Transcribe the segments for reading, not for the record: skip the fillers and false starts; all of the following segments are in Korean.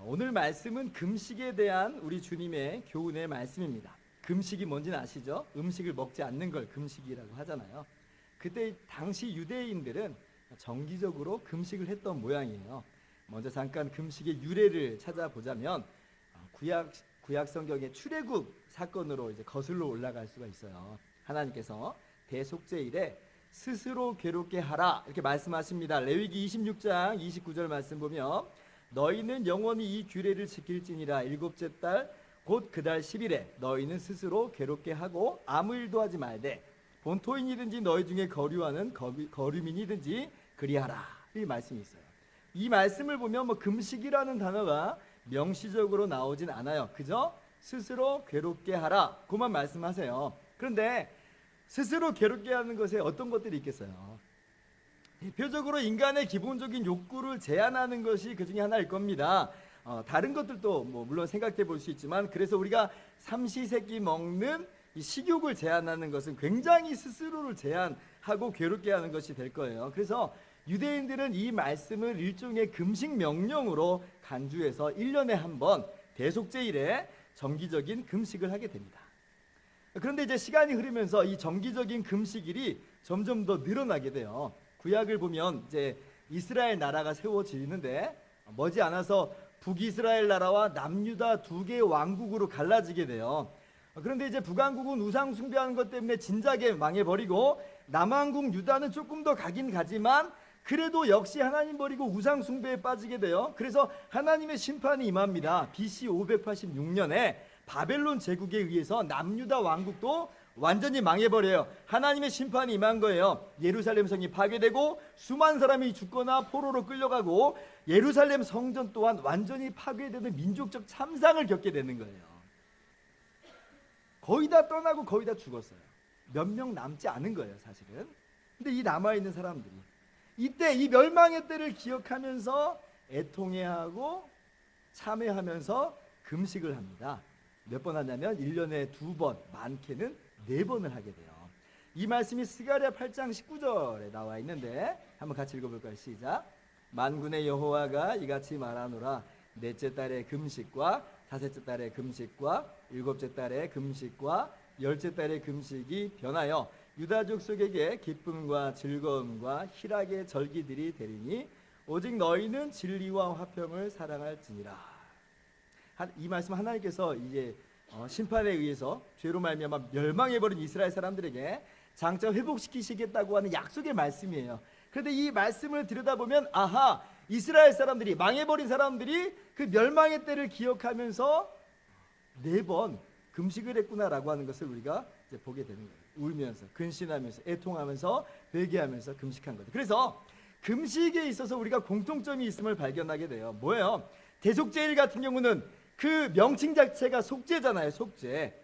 오늘 말씀은 금식에 대한 우리 주님의 교훈의 말씀입니다. 금식이 뭔지는 아시죠? 음식을 먹지 않는 걸 금식이라고 하잖아요. 그때 당시 유대인들은 정기적으로 금식을 했던 모양이에요. 먼저 잠깐 금식의 유래를 찾아보자면 구약 성경의 출애굽 사건으로 이제 거슬러 올라갈 수가 있어요. 하나님께서 대속죄일에 스스로 괴롭게 하라 이렇게 말씀하십니다. 레위기 26장 29절 말씀 보면 너희는 영원히 이 규례를 지킬지니라. 일곱째 달 곧 그 달 10일에 너희는 스스로 괴롭게 하고 아무 일도 하지 말되 본토인이든지 너희 중에 거류하는 거류민이든지 그리하라. 이 말씀이 있어요. 이 말씀을 보면 금식이라는 단어가 명시적으로 나오진 않아요. 그저 스스로 괴롭게 하라 그만 말씀하세요. 그런데 스스로 괴롭게 하는 것에 어떤 것들이 있겠어요? 대표적으로 인간의 기본적인 욕구를 제한하는 것이 그 중에 하나일 겁니다. 다른 것들도 물론 생각해 볼 수 있지만, 그래서 우리가 삼시세끼 먹는 이 식욕을 제한하는 것은 굉장히 스스로를 제한하고 괴롭게 하는 것이 될 거예요. 그래서 유대인들은 이 말씀을 일종의 금식 명령으로 간주해서 1년에 한 번 대속죄일에 정기적인 금식을 하게 됩니다. 그런데 이제 시간이 흐르면서 이 정기적인 금식일이 점점 더 늘어나게 돼요. 구약을 보면 이제 이스라엘 나라가 세워지는데 머지않아서 북이스라엘 나라와 남유다 두 개의 왕국으로 갈라지게 돼요. 그런데 이제 북왕국은 우상 숭배하는 것 때문에 진작에 망해버리고, 남왕국 유다는 조금 더 가긴 가지만 그래도 역시 하나님 버리고 우상 숭배에 빠지게 돼요. 그래서 하나님의 심판이 임합니다. BC 586년에 바벨론 제국에 의해서 남유다 왕국도 완전히 망해버려요. 하나님의 심판이 임한 거예요. 예루살렘 성이 파괴되고 수많은 사람이 죽거나 포로로 끌려가고, 예루살렘 성전 또한 완전히 파괴되는 민족적 참상을 겪게 되는 거예요. 거의 다 떠나고 거의 다 죽었어요. 몇 명 남지 않은 거예요, 사실은. 근데 이 남아있는 사람들이 이때 이 멸망의 때를 기억하면서 애통해하고 참회하면서 금식을 합니다. 몇 번 하냐면 1년에 2번, 많게는 4번을 하게 돼요. 이 말씀이 스가랴 8장 19절에 나와 있는데 한번 같이 읽어볼까요? 시작. 만군의 여호와가 이같이 말하노라. 넷째 달의 금식과 다섯째 달의 금식과 일곱째 달의 금식과 열째 달의 금식이 변하여 유다 족속에게 기쁨과 즐거움과 희락의 절기들이 되리니 오직 너희는 진리와 화평을 사랑할지니라. 이 말씀 하나님께서 이제 심판에 의해서 죄로 말미암아 멸망해버린 이스라엘 사람들에게 장차 회복시키시겠다고 하는 약속의 말씀이에요. 그런데 이 말씀을 들여다보면 아하, 이스라엘 사람들이, 망해버린 사람들이 그 멸망의 때를 기억하면서 4번 금식을 했구나라고 하는 것을 우리가 이제 보게 되는 거예요. 울면서, 근신하면서, 애통하면서, 회개하면서 금식한 거죠. 그래서 금식에 있어서 우리가 공통점이 있음을 발견하게 돼요. 뭐예요? 대속죄일 같은 경우는 그 명칭 자체가 속죄잖아요. 속죄.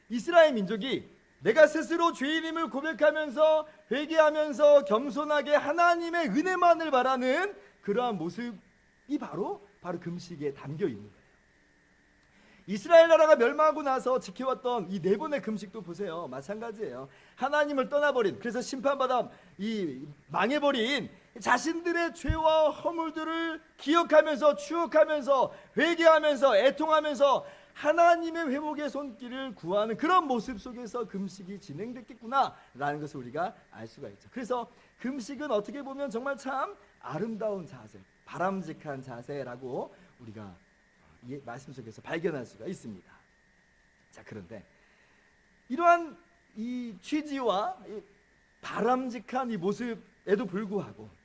이스라엘 민족이 내가 스스로 죄인임을 고백하면서 회개하면서 겸손하게 하나님의 은혜만을 바라는 그러한 모습이 바로 금식에 담겨 있는 거예요. 이스라엘 나라가 멸망하고 나서 지켜왔던 이 4번의 금식도 보세요. 마찬가지예요. 하나님을 떠나버린, 그래서 심판받아 이 망해버린 자신들의 죄와 허물들을 기억하면서 추억하면서 회개하면서 애통하면서 하나님의 회복의 손길을 구하는 그런 모습 속에서 금식이 진행됐겠구나라는 것을 우리가 알 수가 있죠. 그래서 금식은 어떻게 보면 정말 참 아름다운 자세, 바람직한 자세라고 우리가 이 말씀 속에서 발견할 수가 있습니다. 자, 그런데 이러한 이 취지와 이 바람직한 이 모습에도 불구하고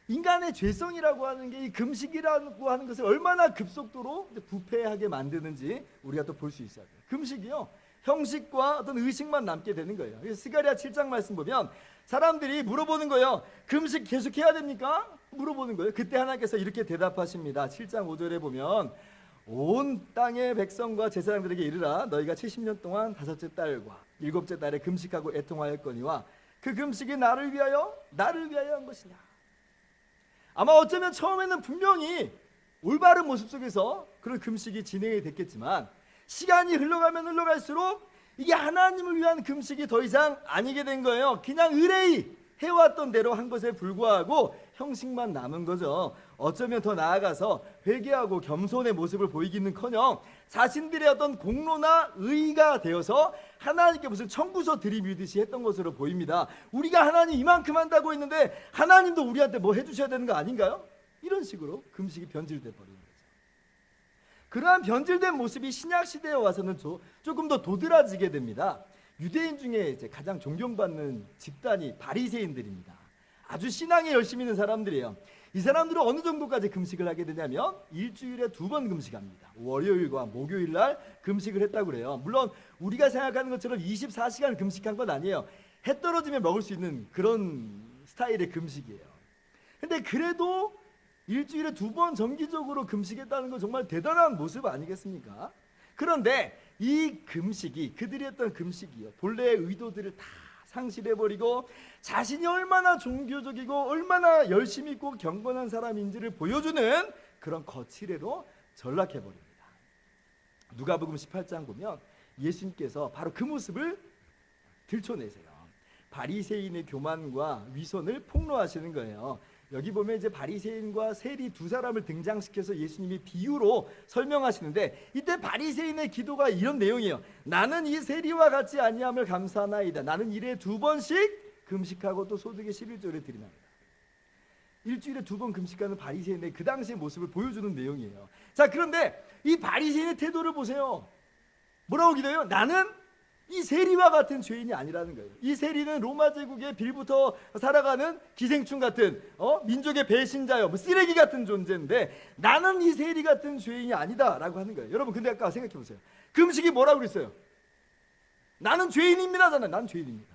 인간의 죄성이라고 하는 게 이 금식이라고 하는 것을 얼마나 급속도로 부패하게 만드는지 우리가 또 볼 수 있어요. 금식이요, 형식과 어떤 의식만 남게 되는 거예요. 그래서 스가랴 7장 말씀 보면 사람들이 물어보는 거예요. 금식 계속 해야 됩니까? 물어보는 거예요. 그때 하나님께서 이렇게 대답하십니다. 7장 5절에 보면 온 땅의 백성과 제사장들에게 이르라. 너희가 70년 동안 다섯째 달과 일곱째 달에 금식하고 애통하였거니와 그 금식이 나를 위하여 한 것이냐. 아마 어쩌면 처음에는 분명히 올바른 모습 속에서 그런 금식이 진행이 됐겠지만 시간이 흘러가면 흘러갈수록 이게 하나님을 위한 금식이 더 이상 아니게 된 거예요. 그냥 의뢰이 해왔던 대로 한 것에 불구하고 형식만 남은 거죠. 어쩌면 더 나아가서 회개하고 겸손의 모습을 보이기는커녕 자신들의 어떤 공로나 의가 되어서 하나님께 무슨 청구서 들이밀듯이 했던 것으로 보입니다. 우리가 하나님 이만큼 한다고 했는데 하나님도 우리한테 뭐 해주셔야 되는 거 아닌가요? 이런 식으로 금식이 변질돼 버리는 거죠. 그러한 변질된 모습이 신약 시대에 와서는 조금 더 도드라지게 됩니다. 유대인 중에 이제 가장 존경받는 집단이 바리새인들입니다. 아주 신앙에 열심히 있는 사람들이에요. 이 사람들은 어느 정도까지 금식을 하게 되냐면 일주일에 2번 금식합니다. 월요일과 목요일 날 금식을 했다고 그래요. 물론 우리가 생각하는 것처럼 24시간 금식한 건 아니에요. 해 떨어지면 먹을 수 있는 그런 스타일의 금식이에요. 근데 그래도 일주일에 2번 정기적으로 금식했다는 건 정말 대단한 모습 아니겠습니까? 그런데 이 금식이, 그들이 했던 금식이요, 본래의 의도들을 다 상실해버리고 자신이 얼마나 종교적이고 얼마나 열심히 있고 경건한 사람인지를 보여주는 그런 거칠애로 전락해버립니다. 누가복음 18장 보면 예수님께서 바로 그 모습을 들춰내세요. 바리새인의 교만과 위선을 폭로하시는 거예요. 여기 보면 이제 바리새인과 세리 두 사람을 등장시켜서 예수님이 비유로 설명하시는데, 이때 바리새인의 기도가 이런 내용이에요. 나는 이 세리와 같이 아니함을 감사하나이다. 나는 일에 2번씩 금식하고 또 소득의 11조를 드리나이다. 일주일에 2번 금식하는 바리새인의 그 당시의 모습을 보여주는 내용이에요. 자, 그런데 이 바리새인의 태도를 보세요. 뭐라고 기도해요? 나는 이 세리와 같은 죄인이 아니라는 거예요. 이 세리는 로마 제국의 빌부터 살아가는 기생충 같은 민족의 배신자요, 쓰레기 같은 존재인데 나는 이 세리 같은 죄인이 아니다라고 하는 거예요. 여러분, 근데 아까 생각해 보세요. 금식이 뭐라고 그랬어요? 나는 죄인입니다잖아요. 난 죄인입니다.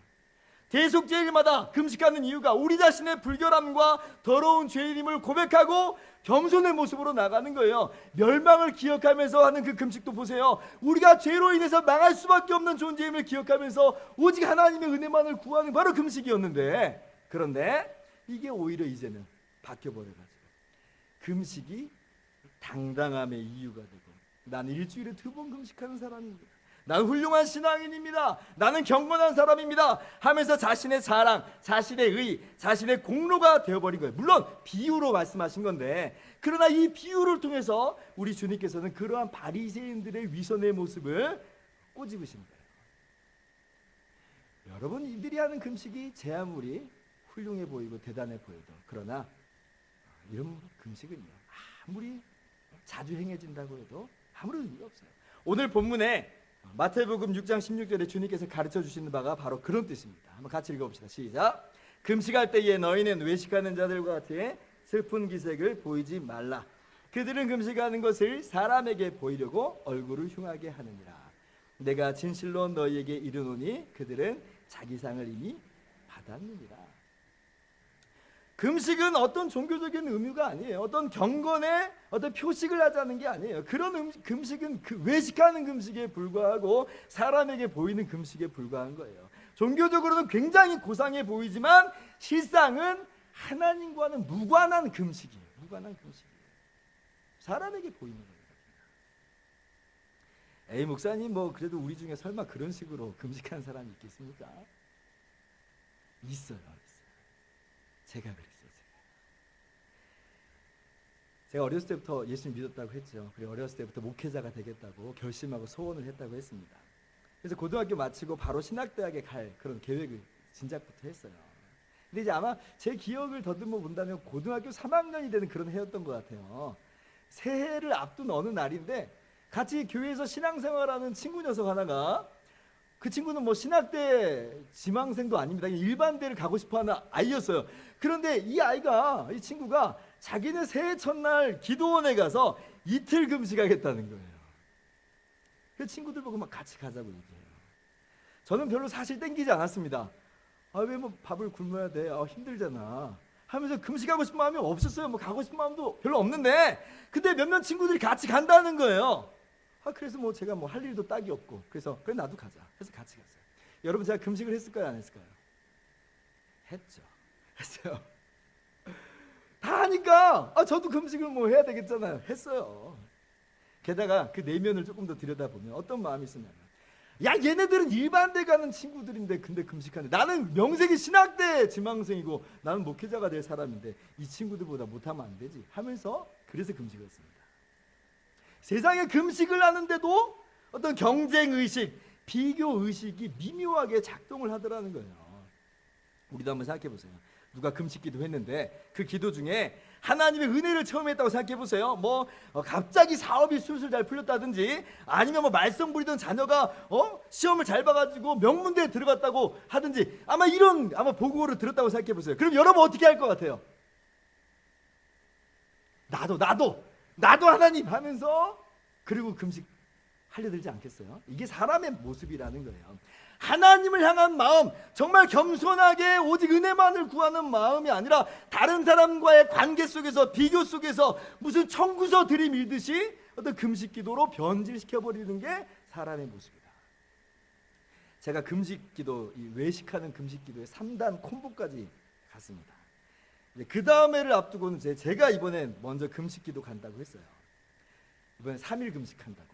대속죄일마다 금식하는 이유가 우리 자신의 불결함과 더러운 죄인임을 고백하고 겸손의 모습으로 나가는 거예요. 멸망을 기억하면서 하는 그 금식도 보세요. 우리가 죄로 인해서 망할 수밖에 없는 존재임을 기억하면서 오직 하나님의 은혜만을 구하는 바로 금식이었는데, 그런데 이게 오히려 이제는 바뀌어버려가지고 금식이 당당함의 이유가 되고, 나는 일주일에 2번 금식하는 사람입니다. 나는 훌륭한 신앙인입니다. 나는 경건한 사람입니다 하면서 자신의 자랑, 자신의 의, 자신의 공로가 되어버린 거예요. 물론 비유로 말씀하신 건데, 그러나 이 비유를 통해서 우리 주님께서는 그러한 바리새인들의 위선의 모습을 꼬집으신 거예요. 여러분, 이들이 하는 금식이 제 아무리 훌륭해 보이고 대단해 보여도, 그러나 이런 금식은요, 아무리 자주 행해진다고 해도 아무런 의미가 없어요. 오늘 본문에 마태복음 6장 16절에 주님께서 가르쳐 주시는 바가 바로 그런 뜻입니다. 한번 같이 읽어봅시다. 시작. 금식할 때에 너희는 외식하는 자들과 같이 슬픈 기색을 보이지 말라. 그들은 금식하는 것을 사람에게 보이려고 얼굴을 흉하게 하느니라. 내가 진실로 너희에게 이르노니 그들은 자기 상을 이미 받았느니라. 금식은 어떤 종교적인 의무가 아니에요. 어떤 경건의 어떤 표식을 하자는 게 아니에요. 그런 금식은 외식하는 금식에 불과하고 사람에게 보이는 금식에 불과한 거예요. 종교적으로는 굉장히 고상해 보이지만 실상은 하나님과는 무관한 금식이에요. 무관한 금식이에요. 사람에게 보이는 거예요. 에이, 목사님, 뭐 그래도 우리 중에 설마 그런 식으로 금식하는 사람이 있겠습니까? 있어요. 제가 그랬어요. 제가 어렸을 때부터 예수님 믿었다고 했죠. 그리고 어렸을 때부터 목회자가 되겠다고 결심하고 소원을 했다고 했습니다. 그래서 고등학교 마치고 바로 신학대학에 갈 그런 계획을 진작부터 했어요. 근데 이제 아마 제 기억을 더듬어 본다면 고등학교 3학년이 되는 그런 해였던 것 같아요. 새해를 앞둔 어느 날인데 같이 교회에서 신앙생활하는 친구 녀석 하나가, 그 친구는 뭐 신학대 지망생도 아닙니다. 일반대를 가고 싶어하는 아이였어요. 그런데 이 친구가 자기는 새해 첫날 기도원에 가서 이틀 금식하겠다는 거예요. 그 친구들 보고 막 같이 가자고 얘기해요. 저는 별로 사실 땡기지 않았습니다. 왜 뭐 밥을 굶어야 돼? 힘들잖아 하면서 금식하고 싶은 마음이 없었어요. 뭐 가고 싶은 마음도 별로 없는데, 근데 몇몇 친구들이 같이 간다는 거예요. 그래서 뭐 제가 뭐 할 일도 딱히 없고, 그래서 그래 나도 가자 해서 같이 갔어요. 여러분, 제가 금식을 했을까요, 안 했을까요? 했죠. 했어요. 다 하니까 저도 금식을 뭐 해야 되겠잖아요. 했어요. 게다가 그 내면을 조금 더 들여다보면 어떤 마음이 있었냐면, 야, 얘네들은 일반대 가는 친구들인데 근데 금식하는데, 나는 명색이 신학대 지망생이고 나는 목회자가 될 사람인데 이 친구들보다 못하면 안 되지 하면서, 그래서 금식을 했습니다. 세상에 금식을 하는데도 어떤 경쟁의식, 비교의식이 미묘하게 작동을 하더라는 거예요. 우리도 한번 생각해 보세요. 누가 금식 기도했는데 그 기도 중에 하나님의 은혜를 체험했다고 생각해 보세요. 갑자기 사업이 술술 잘 풀렸다든지, 아니면 말썽 부리던 자녀가 시험을 잘 봐가지고 명문대에 들어갔다고 하든지, 아마 보고를 들었다고 생각해 보세요. 그럼 여러분 어떻게 할 것 같아요? 나도 하나님 하면서 그리고 금식 하려들지 않겠어요? 이게 사람의 모습이라는 거예요. 하나님을 향한 마음, 정말 겸손하게 오직 은혜만을 구하는 마음이 아니라 다른 사람과의 관계 속에서, 비교 속에서 무슨 청구서 들이밀듯이 어떤 금식 기도로 변질시켜버리는 게 사람의 모습이다. 제가 금식 기도, 이 외식하는 금식 기도의 3단 콤보까지 갔습니다. 그 다음에를 앞두고는 제가 이번에 먼저 금식 기도 간다고 했어요. 이번에 3일 금식한다고.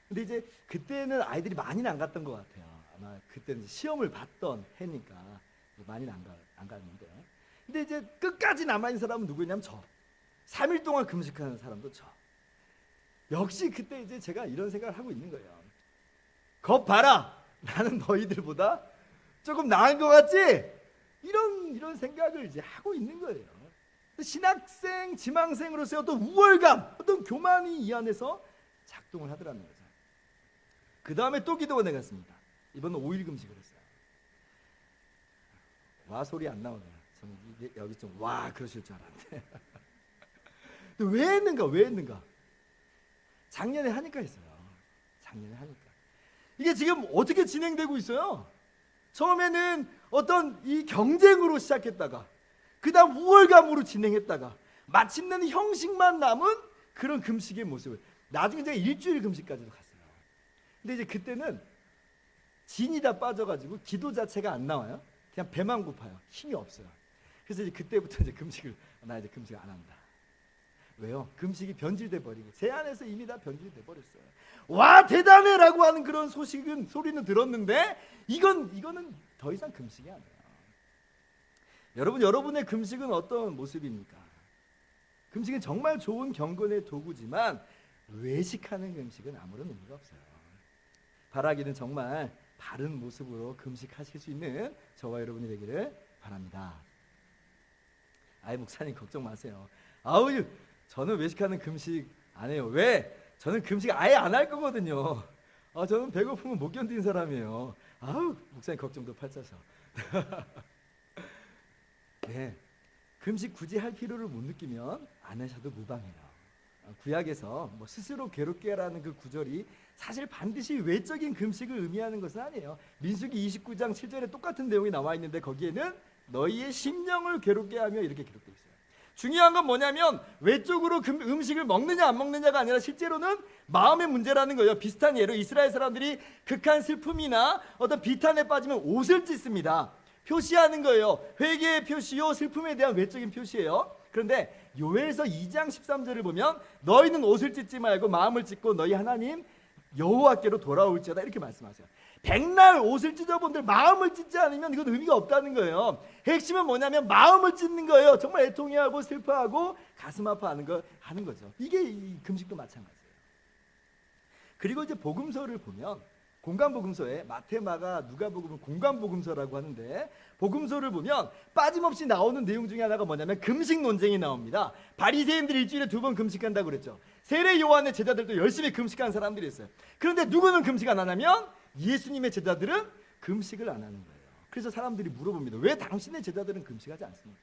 근데 이제 그때는 아이들이 많이는 안 갔던 것 같아요. 아마 그때는 시험을 봤던 해니까 많이는 안 갔는데, 근데 이제 끝까지 남아있는 사람은 누구냐면 3일 동안 금식하는 사람도 역시 그때 이제 제가 이런 생각을 하고 있는 거예요. 겁 봐라, 나는 너희들보다 조금 나은 것 같지? 이런 생각을 이제 하고 있는 거예요. 신학생, 지망생으로서의 어떤 우월감, 어떤 교만이 이 안에서 작동을 하더라는 거죠. 그 다음에 또 기도가 내갔습니다. 이번은 5일 금식을 했어요. 와 소리 안 나오네요. 저는 여기 좀 와 그러실 줄 알았는데 왜 했는가? 작년에 하니까 했어요. 작년에 하니까. 이게 지금 어떻게 진행되고 있어요? 처음에는 어떤 이 경쟁으로 시작했다가, 그 다음 우월감으로 진행했다가, 마침내는 형식만 남은 그런 금식의 모습을, 나중에 제가 일주일 금식까지도 갔어요. 근데 이제 그때는 진이 다 빠져가지고 기도 자체가 안 나와요. 그냥 배만 고파요. 힘이 없어요. 그래서 이제 그때부터 나 이제 금식 안 한다. 왜요? 금식이 변질돼 버리고, 제 안에서 이미 다 변질돼 버렸어요. 와 대단해라고 하는 그런 소리는 들었는데 이거는 더 이상 금식이 아니에요. 여러분의 금식은 어떤 모습입니까? 금식은 정말 좋은 경건의 도구지만 외식하는 금식은 아무런 의미가 없어요. 바라기는 정말 바른 모습으로 금식하실 수 있는 저와 여러분이 되기를 바랍니다. 목사님 걱정 마세요. 저는 외식하는 금식 안 해요. 왜? 저는 금식 아예 안 할 거거든요. 저는 배고프면 못 견디는 사람이에요. 목사님 걱정도 팔자셔. 네, 금식 굳이 할 필요를 못 느끼면 안 하셔도 무방해요. 구약에서 스스로 괴롭게 하라는 그 구절이 사실 반드시 외적인 금식을 의미하는 것은 아니에요. 민수기 29장 7절에 똑같은 내용이 나와 있는데 거기에는 너희의 심령을 괴롭게 하며 이렇게 기록되어 있어요. 중요한 건 뭐냐면 외적으로 음식을 먹느냐 안 먹느냐가 아니라 실제로는 마음의 문제라는 거예요. 비슷한 예로 이스라엘 사람들이 극한 슬픔이나 어떤 비탄에 빠지면 옷을 찢습니다. 표시하는 거예요. 회개의 표시요, 슬픔에 대한 외적인 표시예요. 그런데 요엘서 2장 13절을 보면 너희는 옷을 찢지 말고 마음을 찢고 너희 하나님 여호와께로 돌아올지어다 이렇게 말씀하세요. 백날 옷을 찢어본들 마음을 찢지 않으면 이건 의미가 없다는 거예요. 핵심은 뭐냐면 마음을 찢는 거예요. 정말 애통해하고 슬퍼하고 가슴 아파하는 거죠. 이게 이 금식도 마찬가지예요. 그리고 이제 복음서를 보면 공간복음서에 마태, 마가, 누가복음은 공간복음서라고 하는데 복음서를 보면 빠짐없이 나오는 내용 중에 하나가 뭐냐면 금식 논쟁이 나옵니다. 바리새인들이 일주일에 2번 금식한다고 그랬죠. 세례 요한의 제자들도 열심히 금식하는 사람들이 있어요. 그런데 누구는 금식 안 하냐면 예수님의 제자들은 금식을 안 하는 거예요. 그래서 사람들이 물어봅니다. 왜 당신의 제자들은 금식하지 않습니까?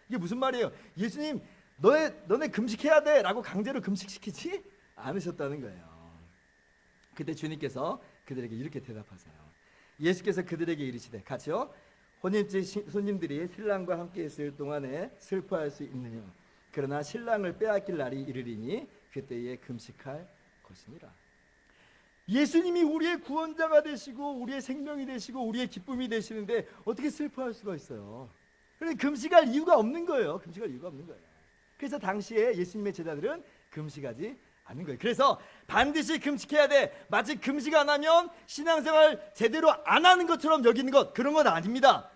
이게 무슨 말이에요? 예수님 너네 금식해야 돼 라고 강제로 금식시키지 않으셨다는 거예요. 그때 주님께서 그들에게 이렇게 대답하세요. 예수께서 그들에게 이르시되 같이요. 혼인집 손님들이 신랑과 함께 있을 동안에 슬퍼할 수 있느냐. 그러나 신랑을 빼앗길 날이 이르리니 그때에 금식할 것이니라. 예수님이 우리의 구원자가 되시고 우리의 생명이 되시고 우리의 기쁨이 되시는데 어떻게 슬퍼할 수가 있어요? 그런데 금식할 이유가 없는 거예요. 금식할 이유가 없는 거예요. 그래서 당시에 예수님의 제자들은 금식하지 않는 거예요. 그래서 반드시 금식해야 돼. 마치 금식 안 하면 신앙생활 제대로 안 하는 것처럼 여기는 것, 그런 건 아닙니다.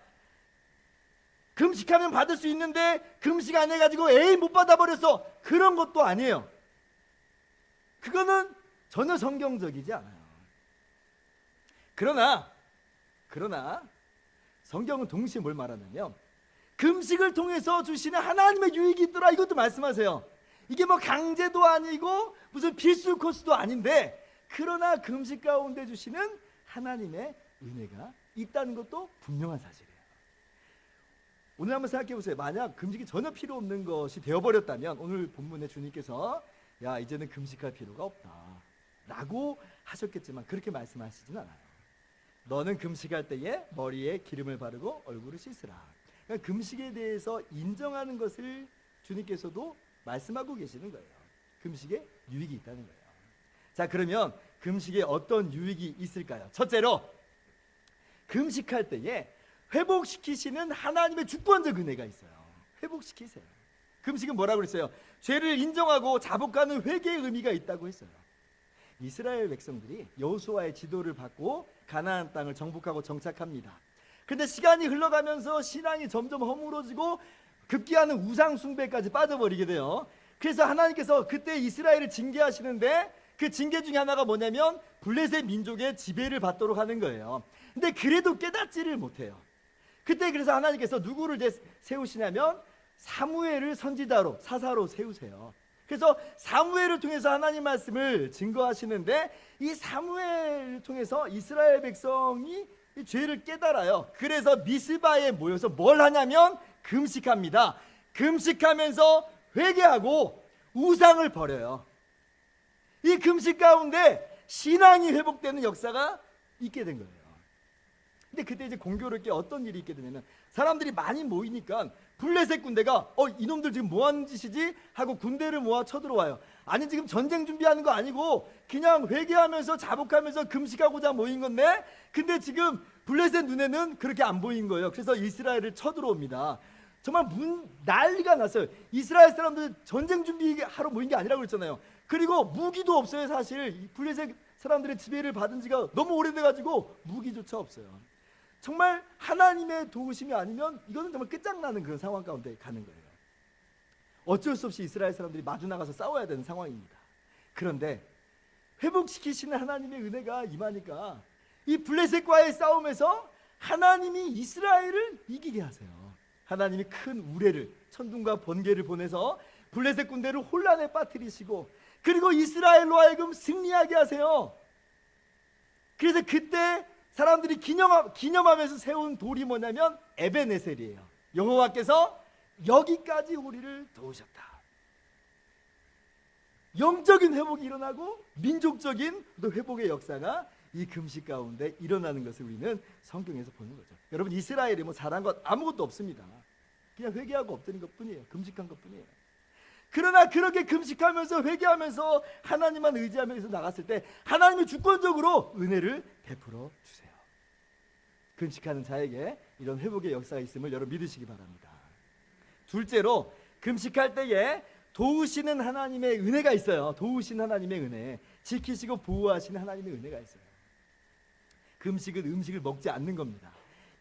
금식하면 받을 수 있는데 금식 안 해가지고 못 받아버렸어, 그런 것도 아니에요. 그거는 전혀 성경적이지 않아요. 그러나 성경은 동시에 뭘 말하냐면 금식을 통해서 주시는 하나님의 유익이 있더라, 이것도 말씀하세요. 이게 뭐 강제도 아니고 무슨 필수 코스도 아닌데, 그러나 금식 가운데 주시는 하나님의 은혜가 있다는 것도 분명한 사실이에요. 오늘 한번 생각해 보세요. 만약 금식이 전혀 필요 없는 것이 되어버렸다면 오늘 본문에 주님께서 야, 이제는 금식할 필요가 없다 라고 하셨겠지만 그렇게 말씀하시진 않아요. 너는 금식할 때에 머리에 기름을 바르고 얼굴을 씻으라. 그러니까 금식에 대해서 인정하는 것을 주님께서도 말씀하고 계시는 거예요. 금식에 유익이 있다는 거예요. 자, 그러면 금식에 어떤 유익이 있을까요? 첫째로, 금식할 때에 회복시키시는 하나님의 주권적 은혜가 있어요. 회복시키세요. 금식은 뭐라고 그랬어요? 죄를 인정하고 자복하는 회개의 의미가 있다고 했어요. 이스라엘 백성들이 여호수아의 지도를 받고 가나안 땅을 정복하고 정착합니다. 그런데 시간이 흘러가면서 신앙이 점점 허물어지고 급기야는 우상 숭배까지 빠져버리게 돼요. 그래서 하나님께서 그때 이스라엘을 징계하시는데 그 징계 중에 하나가 뭐냐면 블레셋 민족의 지배를 받도록 하는 거예요. 근데 그래도 깨닫지를 못해요. 그때 그래서 하나님께서 누구를 세우시냐면 사무엘을 선지자로, 사사로 세우세요. 그래서 사무엘을 통해서 하나님 말씀을 증거하시는데 이 사무엘을 통해서 이스라엘 백성이 이 죄를 깨달아요. 그래서 미스바에 모여서 뭘 하냐면 금식합니다. 금식하면서 회개하고 우상을 버려요. 이 금식 가운데 신앙이 회복되는 역사가 있게 된 거예요. 근데 그때 이제 공교롭게 어떤 일이 있게 되냐면 사람들이 많이 모이니까 블레셋 군대가 이놈들 지금 뭐 하는 짓이지? 하고 군대를 모아 쳐들어와요. 아니, 지금 전쟁 준비하는 거 아니고 그냥 회개하면서 자복하면서 금식하고자 모인 건데, 근데 지금 블레셋 눈에는 그렇게 안 보인 거예요. 그래서 이스라엘을 쳐들어옵니다. 정말 난리가 났어요. 이스라엘 사람들 전쟁 준비하러 모인 게 아니라고 그랬잖아요. 그리고 무기도 없어요. 사실 블레셋 사람들의 지배를 받은 지가 너무 오래돼가지고 무기조차 없어요. 정말 하나님의 도우심이 아니면 이거는 정말 끝장나는 그런 상황 가운데 가는 거예요. 어쩔 수 없이 이스라엘 사람들이 마주 나가서 싸워야 되는 상황입니다. 그런데 회복시키시는 하나님의 은혜가 임하니까 이 블레셋과의 싸움에서 하나님이 이스라엘을 이기게 하세요. 하나님이 큰 우레를, 천둥과 번개를 보내서 블레셋 군대를 혼란에 빠뜨리시고, 그리고 이스라엘로 하여금 승리하게 하세요. 그래서 그때 사람들이 기념하면서 세운 돌이 뭐냐면 에베네셀이에요. 여호와께서 여기까지 우리를 도우셨다. 영적인 회복이 일어나고 민족적인 또 회복의 역사가 이 금식 가운데 일어나는 것을 우리는 성경에서 보는 거죠. 여러분, 이스라엘이 뭐 잘한 것 아무것도 없습니다. 그냥 회개하고 엎드린 것뿐이에요. 금식한 것뿐이에요. 그러나 그렇게 금식하면서 회개하면서 하나님만 의지하면서 나갔을 때 하나님이 주권적으로 은혜를 베풀어 주세요. 금식하는 자에게 이런 회복의 역사가 있음을 여러분 믿으시기 바랍니다. 둘째로, 금식할 때에 도우시는 하나님의 은혜가 있어요. 도우시는 하나님의 은혜, 지키시고 보호하시는 하나님의 은혜가 있어요. 금식은 음식을 먹지 않는 겁니다.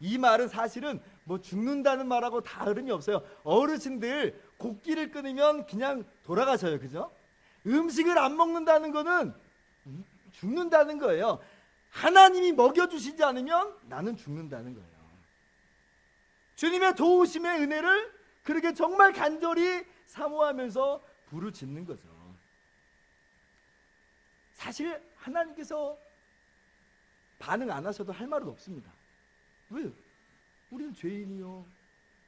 이 말은 사실은 뭐 죽는다는 말하고 다름이 없어요. 어르신들 곡기를 끊으면 그냥 돌아가셔요. 그죠? 음식을 안 먹는다는 거는 죽는다는 거예요. 하나님이 먹여주시지 않으면 나는 죽는다는 거예요. 주님의 도우심의 은혜를 그렇게 정말 간절히 사모하면서 부르짖는 거죠. 사실 하나님께서 반응 안 하셔도 할 말은 없습니다. 왜? 우리는 죄인이요,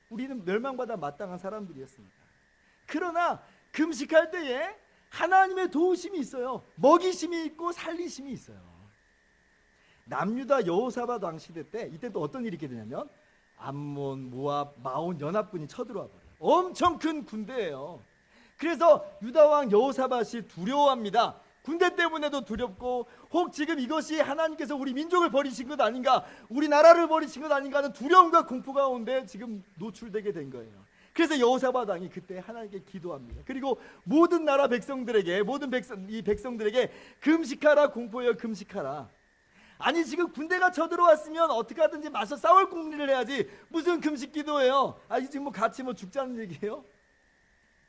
우리는 멸망받아 마땅한 사람들이었습니다. 그러나 금식할 때에 하나님의 도우심이 있어요. 먹이심이 있고 살리심이 있어요. 남유다 여호사밧 왕 시대 때, 이때 또 어떤 일이 있게 되냐면 암몬, 모압, 마온 연합군이 쳐들어와 버려요. 엄청 큰 군대예요. 그래서 유다 왕 여호사밧이 두려워합니다. 군대 때문에도 두렵고, 혹 지금 이것이 하나님께서 우리 민족을 버리신 것 아닌가, 우리 나라를 버리신 것 아닌가 하는 두려움과 공포 가운데 지금 노출되게 된 거예요. 그래서 여호사밧 왕이 그때 하나님께 기도합니다. 그리고 모든 나라 백성들에게, 이 백성들에게 금식하라, 공포하여 금식하라. 아니, 지금 군대가 쳐들어왔으면 어떻게 하든지 맞서 싸울 궁리를 해야지 무슨 금식 기도예요? 아니, 지금 뭐 같이 죽자는 얘기예요?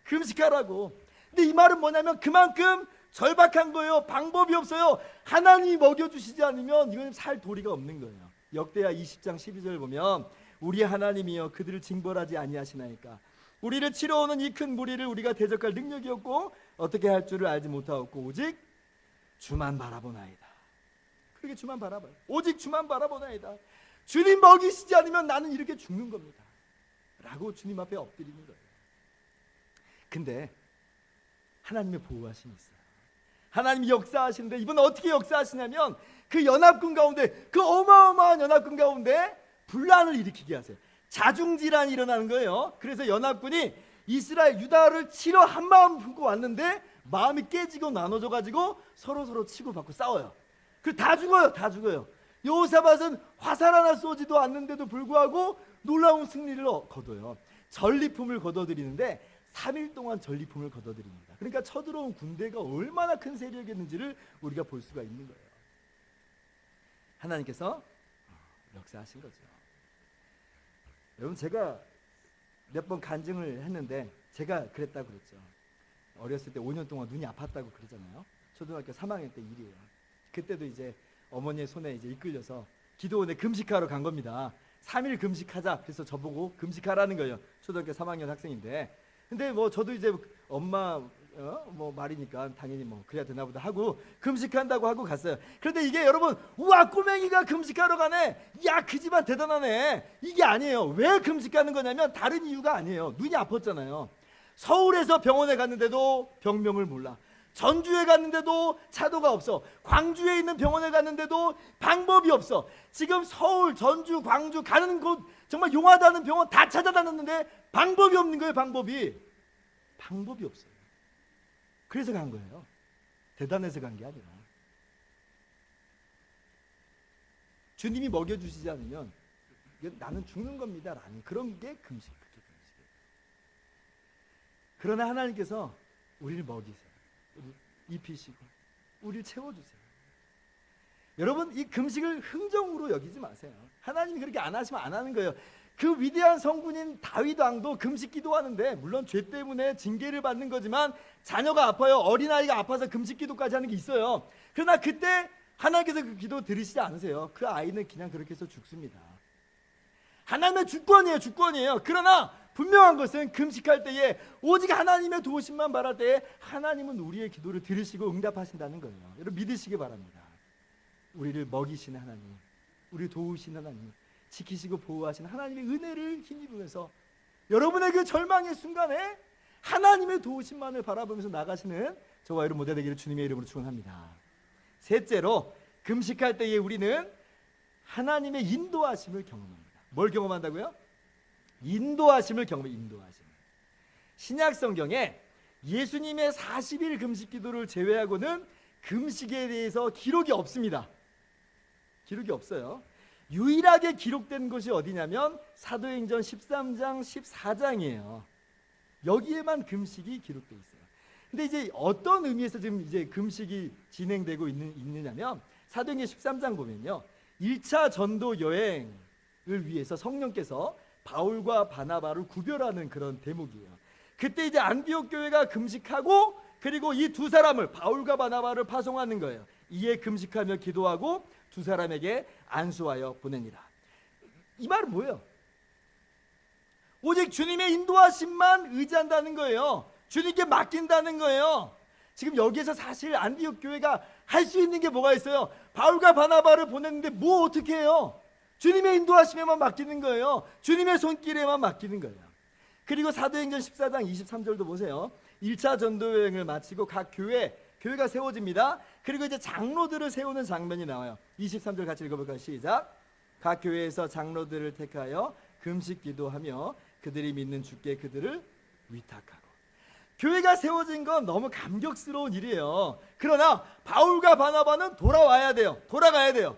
금식하라고. 근데 이 말은 뭐냐면 그만큼 절박한 거예요. 방법이 없어요. 하나님이 먹여주시지 않으면 이건 살 도리가 없는 거예요. 역대하 20장 12절 보면 우리 하나님이여 그들을 징벌하지 아니하시나이까. 우리를 치러오는 이 큰 무리를 우리가 대적할 능력이 없고 어떻게 할 줄을 알지 못하였고 오직 주만 바라보나이다. 그렇게 주만 바라봐요. 오직 주만 바라보나이다. 주님 먹이시지 않으면 나는 이렇게 죽는 겁니다 라고 주님 앞에 엎드리는 거예요. 근데 하나님의 보호하심이 있어요. 하나님이 역사하시는데 이번 어떻게 역사하시냐면 그 연합군 가운데, 그 어마어마한 연합군 가운데 분란을 일으키게 하세요. 자중질환이 일어나는 거예요. 그래서 연합군이 이스라엘 유다를 치러 한 마음 품고 왔는데 마음이 깨지고 나눠져 가지고 서로 치고받고 싸워요. 그 다 죽어요. 다 죽어요. 여호사밧은 화살 하나 쏘지도 않는데도 불구하고 놀라운 승리를 거둬요. 전리품을 거둬들이는데 3일 동안 전리품을 거둬들입니다. 그러니까 쳐들어온 군대가 얼마나 큰 세력이었는지를 우리가 볼 수가 있는 거예요. 하나님께서 역사하신 거죠. 여러분, 제가 몇 번 간증을 했는데 제가 그랬다고 그랬죠. 어렸을 때 5년 동안 눈이 아팠다고 그러잖아요. 초등학교 3학년 때 일이에요. 그때도 이제 어머니의 손에 이제 이끌려서 기도원에 금식하러 간 겁니다. 3일 금식하자. 그래서 저보고 금식하라는 거예요. 초등학교 3학년 학생인데. 근데 뭐 저도 이제 엄마 뭐 말이니까 당연히 뭐 그래야 되나 보다 하고 금식한다고 하고 갔어요. 그런데 이게 여러분, 우와 꼬맹이가 금식하러 가네, 야 그 집안 대단하네, 이게 아니에요. 왜 금식하는 거냐면 다른 이유가 아니에요. 눈이 아팠잖아요. 서울에서 병원에 갔는데도 병명을 몰라. 전주에 갔는데도 차도가 없어. 광주에 있는 병원에 갔는데도 방법이 없어. 지금 서울, 전주, 광주 가는 곳 정말 용하다는 병원 다 찾아다녔는데 방법이 없는 거예요. 방법이 없어요. 그래서 간 거예요. 대단해서 간 게 아니라. 주님이 먹여주시지 않으면 나는 죽는 겁니다 라는 그런 게 금식. 그러나 하나님께서 우리를 먹이세요. 우리 입히시고 우리를 채워주세요. 여러분, 이 금식을 흥정으로 여기지 마세요. 하나님이 그렇게 안 하시면 안 하는 거예요. 그 위대한 성군인 다윗 왕도 금식 기도하는데, 물론 죄 때문에 징계를 받는 거지만 자녀가 아파요. 어린아이가 아파서 금식 기도까지 하는 게 있어요. 그러나 그때 하나님께서 그 기도 들으시지 않으세요. 그 아이는 그냥 그렇게 해서 죽습니다. 하나님의 주권이에요. 그러나 분명한 것은 금식할 때에 오직 하나님의 도우심만 바랄 때에 하나님은 우리의 기도를 들으시고 응답하신다는 거예요. 여러분, 믿으시기 바랍니다. 우리를 먹이시는 하나님, 우리를 도우시는 하나님, 지키시고 보호하시는 하나님의 은혜를 힘입으면서 여러분의 그 절망의 순간에 하나님의 도우심만을 바라보면서 나가시는 저와 여러분 모두 되기를 주님의 이름으로 축원합니다. 셋째로, 금식할 때에 우리는 하나님의 인도하심을 경험합니다. 뭘 경험한다고요? 인도하심을 경험해요. 인도하심. 신약 성경에 예수님의 40일 금식 기도를 제외하고는 금식에 대해서 기록이 없습니다. 기록이 없어요. 유일하게 기록된 것이 어디냐면 사도행전 13장 14장이에요. 여기에만 금식이 기록되어 있어요. 근데 이제 어떤 의미에서 지금 이제 금식이 진행되고 있느냐면 사도행전 13장 보면요, 1차 전도 여행을 위해서 성령께서 바울과 바나바를 구별하는 그런 대목이에요. 그때 이제 안디옥 교회가 금식하고 그리고 이 두 사람을, 바울과 바나바를 파송하는 거예요. 이에 금식하며 기도하고 두 사람에게 안수하여 보내니라. 이 말은 뭐예요? 오직 주님의 인도하심만 의지한다는 거예요. 주님께 맡긴다는 거예요. 지금 여기에서 사실 안디옥 교회가 할 수 있는 게 뭐가 있어요? 바울과 바나바를 보냈는데 뭐 어떻게 해요? 주님의 인도하심에만 맡기는 거예요. 주님의 손길에만 맡기는 거예요. 그리고 사도행전 14장 23절도 보세요. 1차 전도여행을 마치고 각 교회가 세워집니다. 그리고 이제 장로들을 세우는 장면이 나와요. 23절 같이 읽어볼까요? 시작. 각 교회에서 장로들을 택하여 금식 기도하며 그들이 믿는 주께 그들을 위탁하고. 교회가 세워진 건 너무 감격스러운 일이에요. 그러나 바울과 바나바는 돌아가야 돼요.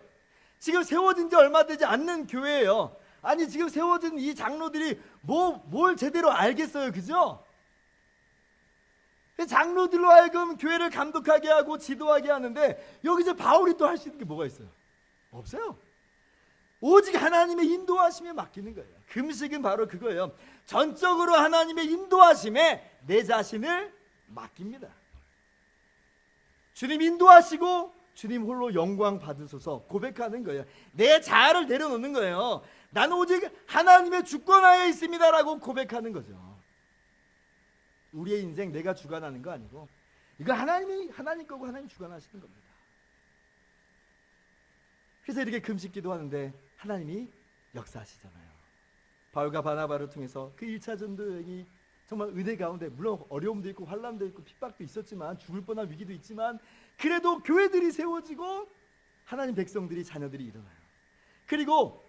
지금 세워진 지 얼마 되지 않는 교회예요. 아니, 지금 세워진 이 장로들이 뭘 제대로 알겠어요, 그죠? 장로들로 하여금 교회를 감독하게 하고 지도하게 하는데 여기서 바울이 또 할 수 있는 게 뭐가 있어요? 없어요. 오직 하나님의 인도하심에 맡기는 거예요. 금식은 바로 그거예요. 전적으로 하나님의 인도하심에 내 자신을 맡깁니다. 주님 인도하시고 주님 홀로 영광 받으소서 고백하는 거예요. 내 자아를 내려놓는 거예요. 나는 오직 하나님의 주권하에 있습니다라고 고백하는 거죠. 우리의 인생 내가 주관하는 거 아니고 이거 하나님 거고 하나님 주관하시는 겁니다. 그래서 이렇게 금식 기도하는데 하나님이 역사하시잖아요. 바울과 바나바를 통해서 그 1차 전도 여행이 정말 은혜 가운데 물론 어려움도 있고 환난도 있고 핍박도 있었지만 죽을 뻔한 위기도 있지만 그래도 교회들이 세워지고 하나님 백성들이 자녀들이 일어나요. 그리고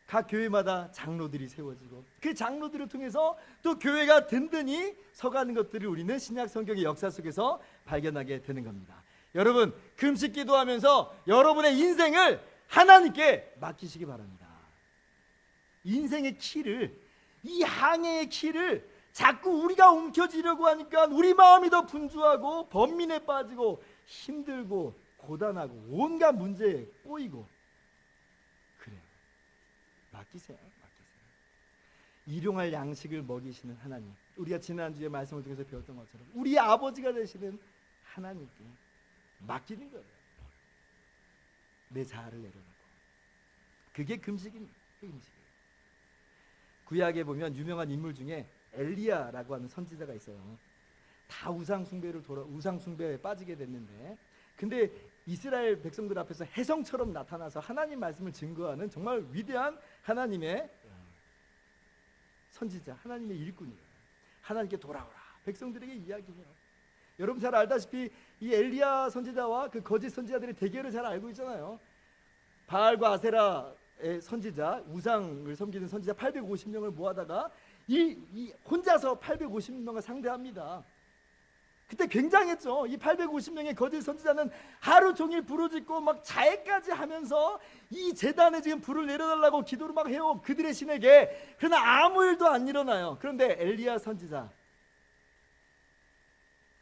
각 교회마다 장로들이 세워지고 그 장로들을 통해서 또 교회가 든든히 서가는 것들을 우리는 신약 성경의 역사 속에서 발견하게 되는 겁니다. 여러분 금식 기도하면서 여러분의 인생을 하나님께 맡기시기 바랍니다. 인생의 키를 이 항해의 키를 자꾸 우리가 움켜쥐려고 하니까 우리 마음이 더 분주하고 번민에 빠지고 힘들고 고단하고 온갖 문제에 꼬이고 그래요. 맡기세요. 일용할 양식을 먹이시는 하나님, 우리가 지난주에 말씀을 통해서 배웠던 것처럼 우리 아버지가 되시는 하나님께 맡기는 거예요. 내 자아를 내려놓고. 그게 금식입니다. 금식이에요. 구약에 보면 유명한 인물 중에 엘리야라고 하는 선지자가 있어요. 다 우상 숭배에 빠지게 됐는데, 근데 이스라엘 백성들 앞에서 혜성처럼 나타나서 하나님 말씀을 증거하는 정말 위대한 하나님의 선지자, 하나님의 일꾼이에요. 하나님께 돌아오라 백성들에게 이야기해요. 여러분 잘 알다시피 이 엘리야 선지자와 그 거짓 선지자들의 대결을 잘 알고 있잖아요. 바알과 아세라의 선지자, 우상을 섬기는 선지자 850명을 모아다가 이 혼자서 850명을 상대합니다. 그때 굉장했죠. 이 850명의 거짓 선지자는 하루 종일 부르짖고 막 자해까지 하면서 이 제단에 지금 불을 내려달라고 기도를 막 해요, 그들의 신에게. 그러나 아무 일도 안 일어나요. 그런데 엘리야 선지자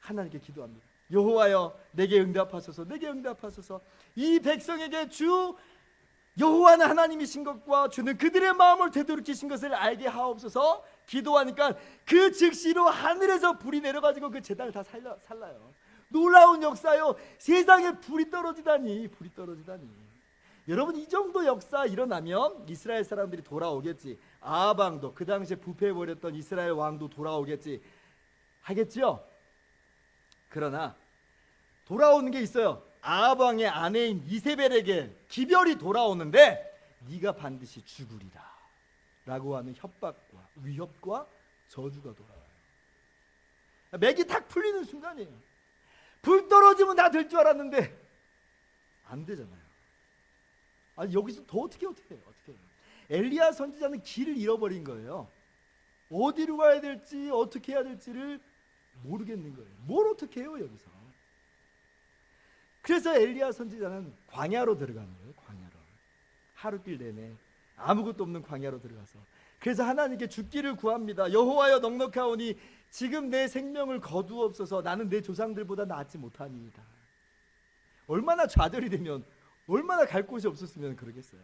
하나님께 기도합니다. 여호와여 내게 응답하소서, 내게 응답하소서. 이 백성에게 주 여호와는 하나님이신 것과 주는 그들의 마음을 되돌이키신 것을 알게 하옵소서. 기도하니까 그 즉시로 하늘에서 불이 내려가지고 그 제단을 다 살라요. 놀라운 역사요. 세상에 불이 떨어지다니. 여러분 이 정도 역사 일어나면 이스라엘 사람들이 돌아오겠지. 아방도 그 당시에 부패해버렸던 이스라엘 왕도 돌아오겠지 하겠죠. 그러나 돌아오는 게 있어요. 아방의 아내인 이세벨에게 기별이 돌아오는데 네가 반드시 죽으리라 라고 하는 협박과 위협과 저주가 돌아와요. 맥이 탁 풀리는 순간이에요. 불 떨어지면 다 될 줄 알았는데 안 되잖아요. 아니 여기서 더 어떻게 해요? 엘리야 선지자는 길을 잃어버린 거예요. 어디로 가야 될지 어떻게 해야 될지를 모르겠는 거예요. 뭘 어떻게 해요 여기서. 그래서 엘리야 선지자는 광야로 들어가는 거예요. 광야로. 하루길 내내 아무것도 없는 광야로 들어가서 그래서 하나님께 죽기를 구합니다. 여호와여 넉넉하오니 지금 내 생명을 거두옵소서. 나는 내 조상들보다 낫지 못하니이다. 얼마나 좌절이 되면, 얼마나 갈 곳이 없었으면 그러겠어요.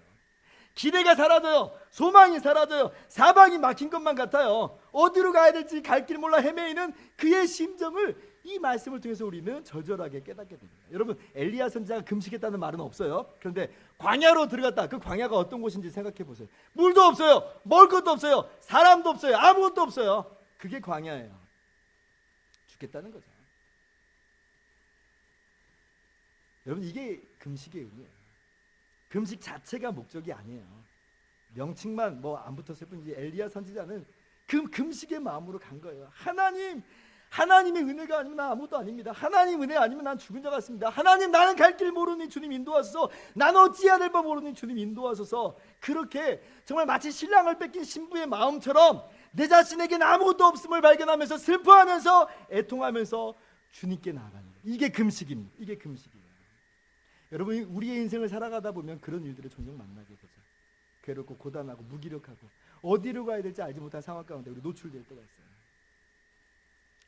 기대가 사라져요. 소망이 사라져요. 사방이 막힌 것만 같아요. 어디로 가야 될지 갈 길 몰라 헤매이는 그의 심정을 이 말씀을 통해서 우리는 절절하게 깨닫게 됩니다. 여러분 엘리야 선지자가 금식했다는 말은 없어요. 그런데 광야로 들어갔다. 그 광야가 어떤 곳인지 생각해 보세요. 물도 없어요. 먹을 것도 없어요. 사람도 없어요. 아무것도 없어요. 그게 광야예요. 죽겠다는 거죠. 여러분 이게 금식의 의미예요. 금식 자체가 목적이 아니에요. 명칭만 뭐 안 붙었을 뿐이지 엘리야 선지자는 금식의 마음으로 간 거예요. 하나님의 은혜가 아니면 난 아무것도 아닙니다. 하나님 은혜 아니면 난 죽은 자 같습니다. 하나님 나는 갈 길 모르니 주님 인도하소서. 나는 어찌해야 될 바 모르니 주님 인도하소서. 그렇게 정말 마치 신랑을 뺏긴 신부의 마음처럼 내 자신에게는 아무것도 없음을 발견하면서 슬퍼하면서 애통하면서 주님께 나아가는 거예요. 이게 금식입니다. 이게 금식이에요. 여러분 우리의 인생을 살아가다 보면 그런 일들을 종종 만나게 되죠. 괴롭고 고단하고 무기력하고 어디로 가야 될지 알지 못한 상황 가운데 우리 노출될 때가 있어요.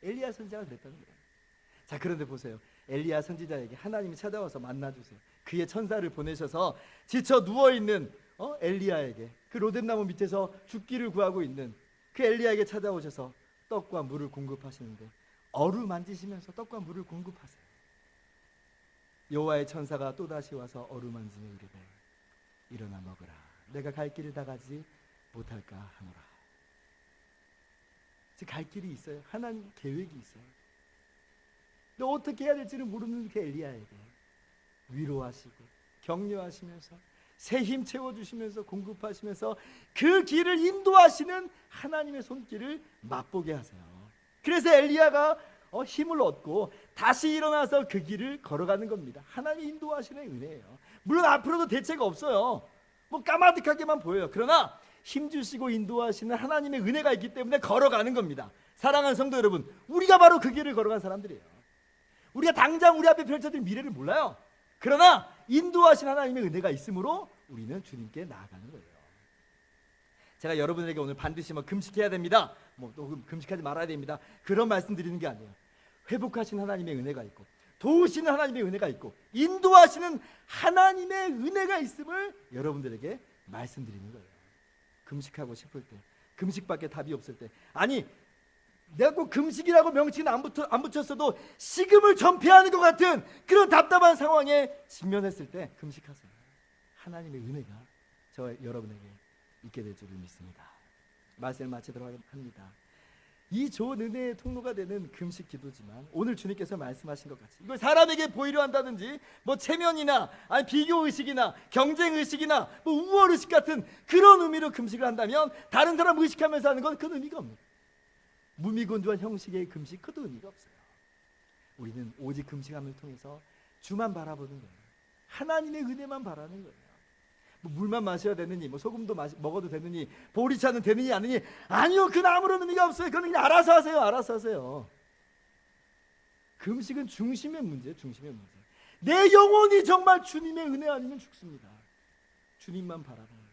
엘리야 선지자가 그랬다는 거예요. 자 그런데 보세요. 엘리야 선지자에게 하나님이 찾아와서 만나주세요. 그의 천사를 보내셔서 지쳐 누워있는 엘리야에게 그 로뎀나무 밑에서 죽기를 구하고 있는 그 엘리야에게 찾아오셔서 떡과 물을 공급하시는데 어루만지시면서 떡과 물을 공급하세요. 여호와의 천사가 또다시 와서 어루만지며 이르되 일어나 먹으라. 내가 갈 길을 다 가지 못할까 하노라. 즉 갈 길이 있어요. 하나님 계획이 있어요. 근데 어떻게 해야 될지는 모르는 그 엘리야에게 위로하시고 격려하시면서 새 힘 채워주시면서 공급하시면서 그 길을 인도하시는 하나님의 손길을 맛보게 하세요. 그래서 엘리야가 힘을 얻고 다시 일어나서 그 길을 걸어가는 겁니다. 하나님이 인도하시는 은혜예요. 물론 앞으로도 대체가 없어요. 뭐 까마득하게만 보여요. 그러나 힘주시고 인도하시는 하나님의 은혜가 있기 때문에 걸어가는 겁니다. 사랑하는 성도 여러분, 우리가 바로 그 길을 걸어간 사람들이에요. 우리가 당장 우리 앞에 펼쳐질 미래를 몰라요. 그러나 인도하신 하나님의 은혜가 있으므로 우리는 주님께 나아가는 거예요. 제가 여러분에게 오늘 반드시 금식해야 됩니다, 또 금식하지 말아야 됩니다, 그런 말씀 드리는 게 아니에요. 회복하신 하나님의 은혜가 있고 도우시는 하나님의 은혜가 있고 인도하시는 하나님의 은혜가 있음을 여러분들에게 말씀드리는 거예요. 금식하고 싶을 때, 금식밖에 답이 없을 때, 아니 내가 꼭 금식이라고 명칭은 안 붙였어도 식음을 전폐하는 것 같은 그런 답답한 상황에 직면했을 때 금식하세요. 하나님의 은혜가 저 여러분에게 있게 될 줄을 믿습니다. 말씀을 마치도록 합니다. 이 좋은 은혜의 통로가 되는 금식 기도지만 오늘 주님께서 말씀하신 것 같이 이걸 사람에게 보이려 한다든지 체면이나 아니 비교 의식이나 경쟁 의식이나 우월 의식 같은 그런 의미로 금식을 한다면 다른 사람 의식하면서 하는 건 큰 의미가 없습니다. 무미건조한 형식의 금식, 그것도 의미가 없어요. 우리는 오직 금식함을 통해서 주만 바라보는 거예요. 하나님의 은혜만 바라는 거예요. 물만 마셔야 되느니 소금도 먹어도 되느니 보리차는 되느니 아니니, 아니요, 그건 아무런 의미가 없어요. 그건 그냥 알아서 하세요. 알아서 하세요. 금식은 중심의 문제예요. 중심의 문제. 내 영혼이 정말 주님의 은혜 아니면 죽습니다. 주님만 바라는 거예요.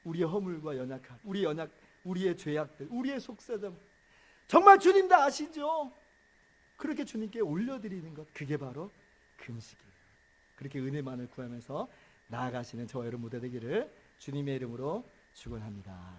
우리의 허물과 연약함, 우리의 죄악들, 우리의 속사정, 정말 주님 다 아시죠? 그렇게 주님께 올려드리는 것, 그게 바로 금식이에요. 그렇게 은혜만을 구하면서 나아가시는 저와 여러분 모두 되기를 주님의 이름으로 축원합니다.